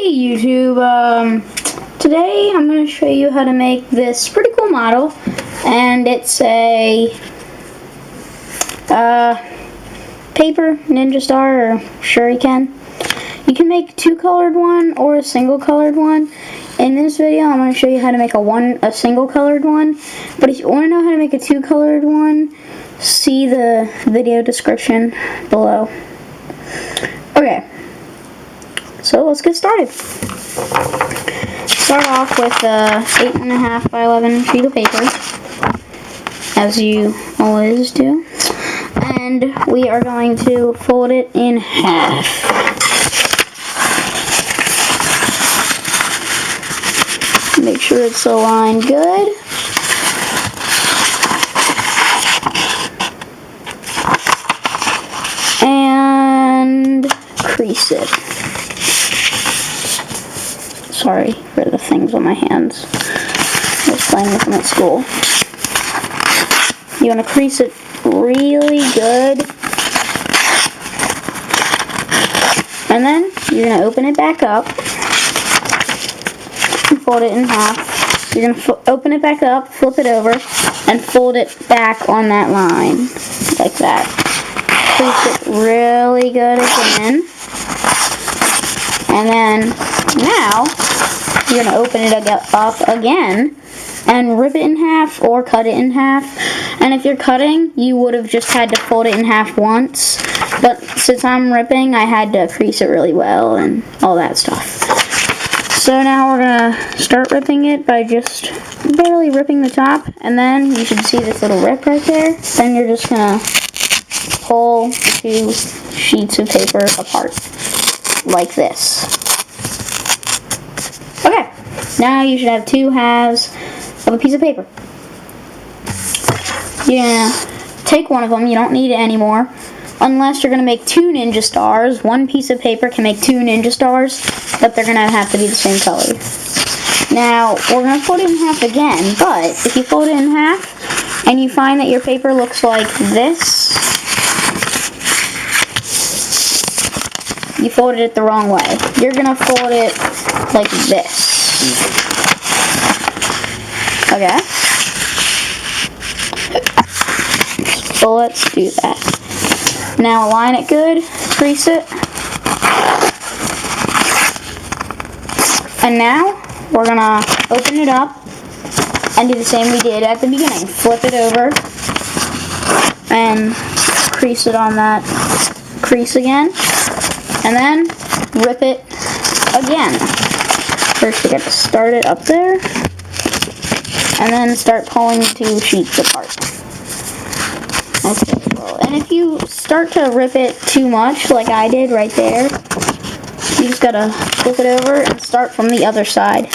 Hey YouTube, today I'm going to show you how to make this pretty cool model, and it's a paper ninja star or shuriken. You can make a two-colored one or a single-colored one. In this video I'm going to show you how to make a single-colored one, but if you want to know how to make a two-colored one, see the video description below. Okay. So let's get started. Start off with a 8.5 by 11 sheet of paper, as you always do, and we are going to fold it in half. Make sure it's aligned good. And crease it. Sorry for the things on my hands. I was playing with them at school. You want to crease it really good. And then you're going to open it back up and fold it in half. You're going to open it back up, flip it over, and fold it back on that line. Like that. Crease it really good again. And then now you're going to open it up again and rip it in half or cut it in half. And if you're cutting, you would have just had to fold it in half once. But since I'm ripping, I had to crease it really well and all that stuff. So now we're going to start ripping it by just barely ripping the top. And then you should see this little rip right there. Then you're just going to pull the two sheets of paper apart like this. Okay, now you should have two halves of a piece of paper. You're going to take one of them. You don't need it anymore. Unless you're going to make two ninja stars. One piece of paper can make two ninja stars, but they're going to have to be the same color. Now, we're going to fold it in half again, but if you fold it in half and you find that your paper looks like this, you folded it the wrong way. You're going to fold it like this. Okay? So let's do that. Now align it good, crease it. And now we're going to open it up and do the same we did at the beginning. Flip it over and crease it on that crease again. And then rip it again. First we got to start it up there, and then start pulling the two sheets apart. Okay, well, and if you start to rip it too much, like I did right there, you just gotta flip it over and start from the other side.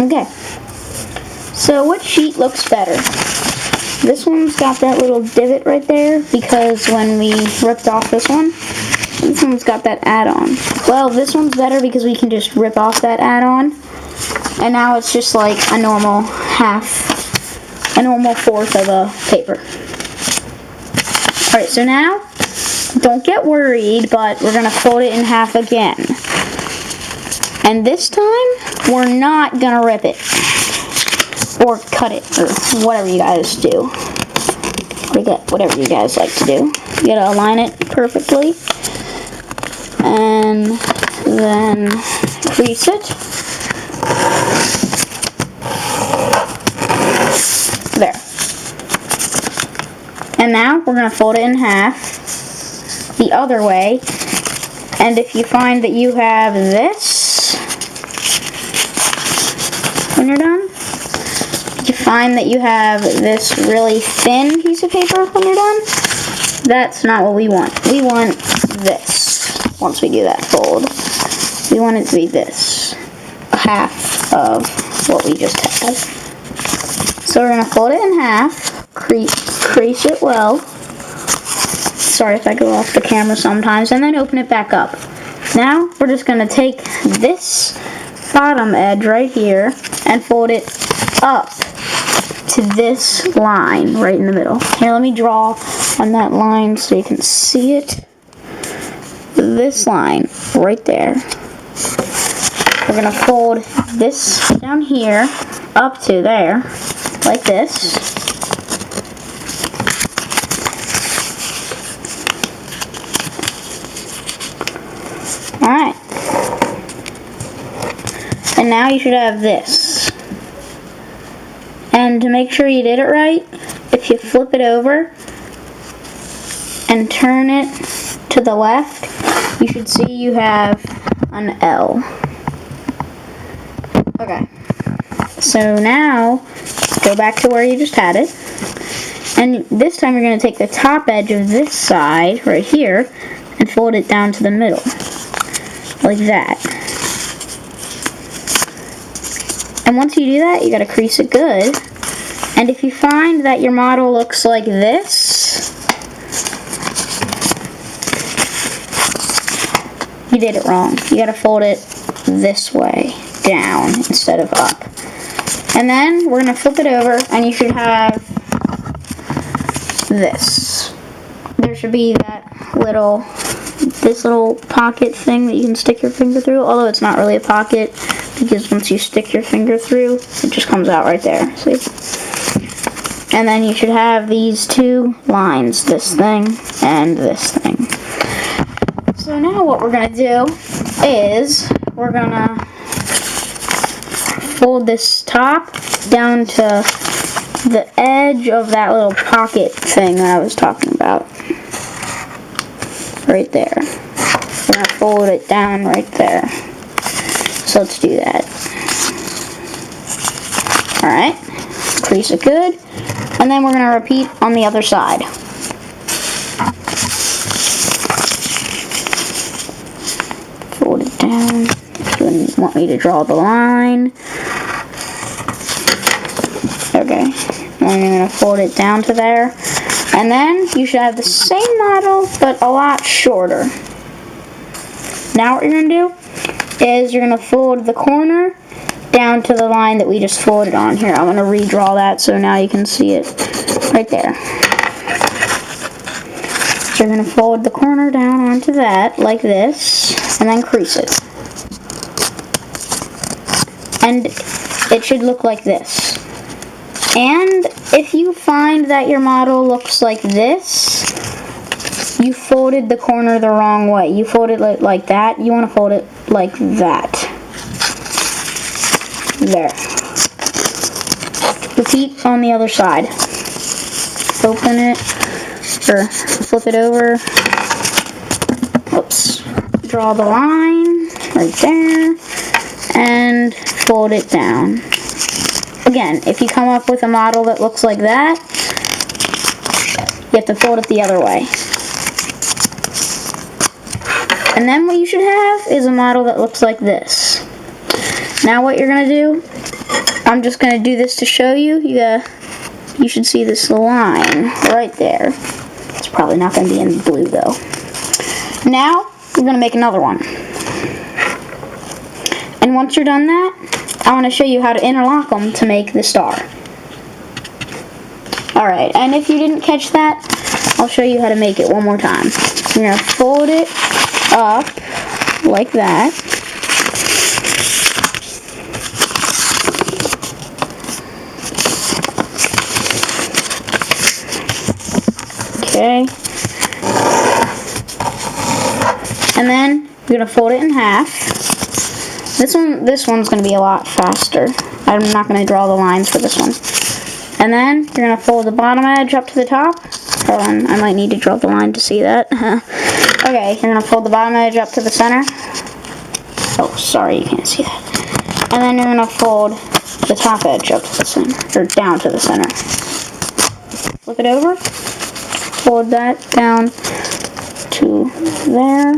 Okay. So what sheet looks better? This one's got that little divot right there because when we ripped off this one's got that add-on. Well, this one's better because we can just rip off that add-on. And now it's just like a normal fourth of a paper. Alright, so now, don't get worried, but we're going to fold it in half again. And this time, we're not going to rip it. Or cut it, or whatever you guys do. Whatever you guys like to do. You gotta align it perfectly. And then crease it. There. And now we're gonna fold it in half the other way. And if you find that you have this when you're done, you find that you have this really thin piece of paper when you're done, that's not what we want. We want this. Once we do that fold, we want it to be this. Half of what we just had. So we're going to fold it in half, crease it well. Sorry if I go off the camera sometimes, and then open it back up. Now we're just going to take this bottom edge right here and fold it up to this line right in the middle. Here, let me draw on that line so you can see it. This line right there. We're gonna fold this down here up to there, like this. Alright. And now you should have this. And to make sure you did it right, if you flip it over and turn it to the left, you should see you have an L. Okay. So now, go back to where you just had it. And this time you're going to take the top edge of this side, right here, and fold it down to the middle. Like that. And once you do that, you got to crease it good. And if you find that your model looks like this, you did it wrong. You got to fold it this way, down instead of up. And then we're going to flip it over, and you should have this. There should be this little pocket thing that you can stick your finger through, although it's not really a pocket, because once you stick your finger through, it just comes out right there. See? And then you should have these two lines, this thing and this thing. So now what we're going to do is we're going to fold this top down to the edge of that little pocket thing that I was talking about. Right there. We're going to fold it down right there. So let's do that. Alright. Crease it good. And then we're going to repeat on the other side. Fold it down. You want me to draw the line. Okay. And then you're going to fold it down to there. And then you should have the same model, but a lot shorter. Now what you're going to do is you're going to fold the corner down to the line that we just folded on. Here, I'm going to redraw that so now you can see it right there. So you're going to fold the corner down onto that, like this, and then crease it. And it should look like this. And if you find that your model looks like this, you folded the corner the wrong way. You folded it like that. You want to fold it like that. There. Repeat on the other side. Open it, or flip it over. Oops. Draw the line right there, and fold it down. Again, if you come up with a model that looks like that, you have to fold it the other way. And then what you should have is a model that looks like this. Now what you're going to do, I'm just going to do this to show you. You should see this line right there. It's probably not going to be in blue though. Now, we're going to make another one. And once you're done that, I want to show you how to interlock them to make the star. Alright, and if you didn't catch that, I'll show you how to make it one more time. You're going to fold it up like that. Okay. And then you're going to fold it in half. This one's going to be a lot faster. I'm not going to draw the lines for this one. And then you're going to fold the bottom edge up to the top. Hold on, I might need to draw the line to see that. Okay, you're going to fold the bottom edge up to the center. Oh, sorry, you can't see that. And then you're going to fold the top edge up to the center, or down to the center. Flip it over. Fold that down to there.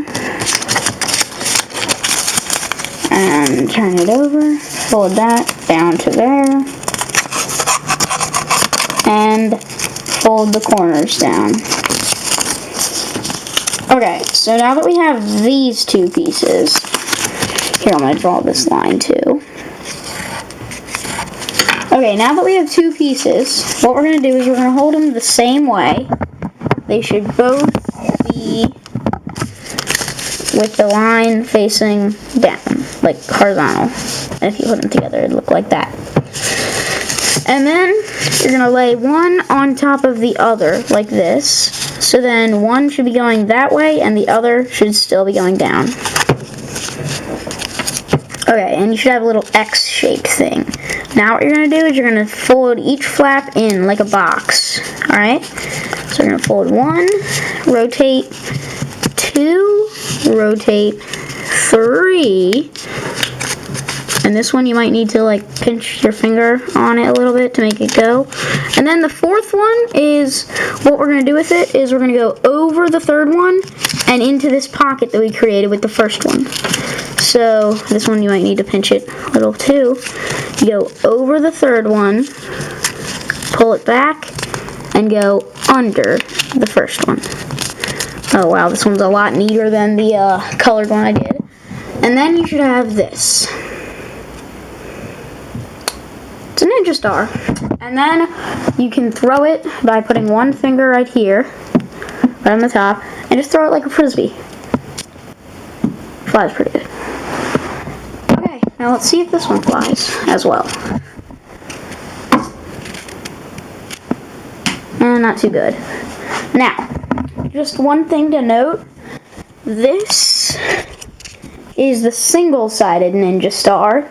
And turn it over, fold that down to there, and fold the corners down. Okay, so now that we have these two pieces, here I'm going to draw this line too. Okay, now that we have two pieces, what we're going to do is we're going to hold them the same way. They should both be with the line facing down, like horizontal. And if you put them together, it'd look like that. And then you're going to lay one on top of the other, like this. So then one should be going that way, and the other should still be going down. Okay, and you should have a little X-shaped thing. Now what you're going to do is you're going to fold each flap in like a box. Alright? So you're going to fold 1, rotate 2, rotate 3. And this one you might need to like pinch your finger on it a little bit to make it go. And then the fourth one is, what we're going to do with it is we're going to go over the third one and into this pocket that we created with the first one. So this one you might need to pinch it a little too. You go over the third one, pull it back, and go under the first one. Oh wow, this one's a lot neater than the colored one I did. And then you should have this. It's a ninja star. And then you can throw it by putting one finger right here, right on the top, and just throw it like a frisbee. Flies pretty good. Okay, now let's see if this one flies as well. And not too good. Now, just one thing to note, this is the single-sided ninja star.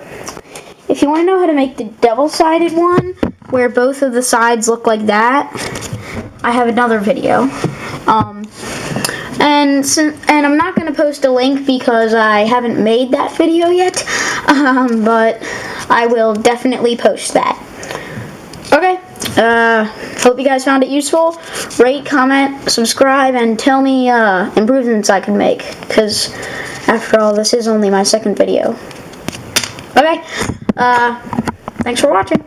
If you want to know how to make the double-sided one, where both of the sides look like that, I have another video. And I'm not going to post a link because I haven't made that video yet, but I will definitely post that. Okay, hope you guys found it useful. Rate, comment, subscribe, and tell me improvements I can make, because after all, this is only my second video. Okay, thanks for watching.